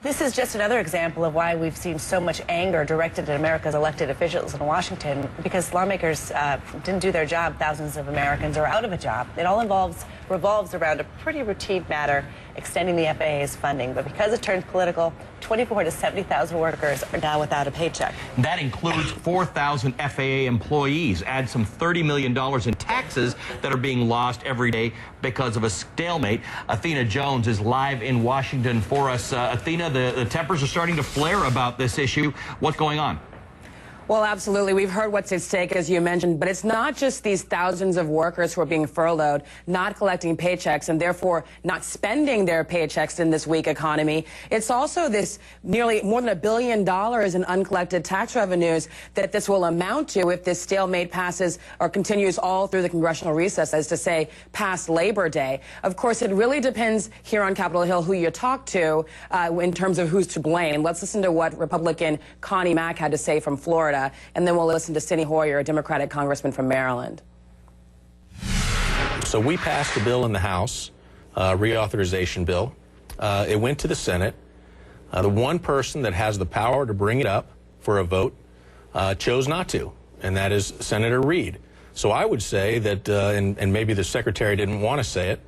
This is just another example of why we've seen so much anger directed at America's elected officials in Washington, because lawmakers didn't do their job. Thousands of Americans are out of a job. It all revolves around a pretty routine matter, extending the FAA's funding. But because it turned political, 24,000 to 70,000 workers are now without a paycheck. That includes 4,000 FAA employees. Add some $30 million in taxes that are being lost every day because of a stalemate. Athena Jones is live in Washington for us. Athena, the tempers are starting to flare about this issue. What's going on? Well, absolutely. We've heard what's at stake, as you mentioned, but it's not just these thousands of workers who are being furloughed, not collecting paychecks, and therefore not spending their paychecks in this weak economy. It's also this nearly more than $1 billion in uncollected tax revenues that this will amount to if this stalemate passes or continues all through the congressional recess, as to say, past Labor Day. Of course, it really depends here on Capitol Hill who you talk to in terms of who's to blame. Let's listen to what Republican Connie Mack had to say from Florida. And then we'll listen to Steny, a Democratic congressman from Maryland. So we passed a bill in the House, reauthorization bill. It went to the Senate. The one person that has the power to bring it up for a vote chose not to, and that is Senator Reid. So I would say that, and maybe the Secretary didn't want to say it,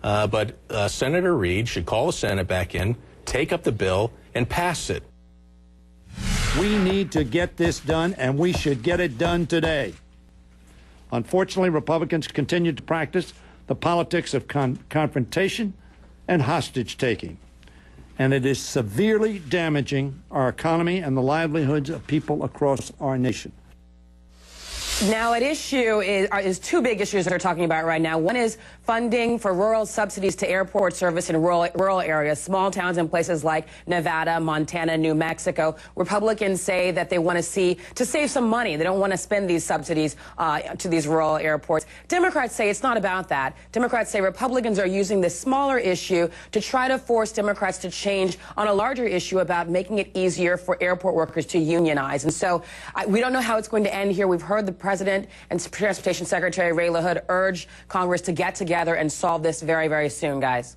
but Senator Reid should call the Senate back in, take up the bill, and pass it. We need to get this done, and we should get it done today. Unfortunately, Republicans continue to practice the politics of confrontation and hostage-taking, and it is severely damaging our economy and the livelihoods of people across our nation. Now, at issue is two big issues that we're talking about right now. One is funding for rural subsidies to airport service in rural areas, small towns in places like Nevada, Montana, New Mexico. Republicans say that they want to save some money. They don't want to spend these subsidies to these rural airports. Democrats say it's not about that. Democrats say Republicans are using this smaller issue to try to force Democrats to change on a larger issue about making it easier for airport workers to unionize. And so we don't know how it's going to end here. We've heard the President and Transportation Secretary Ray LaHood urge Congress to get together and solve this very, very soon, guys.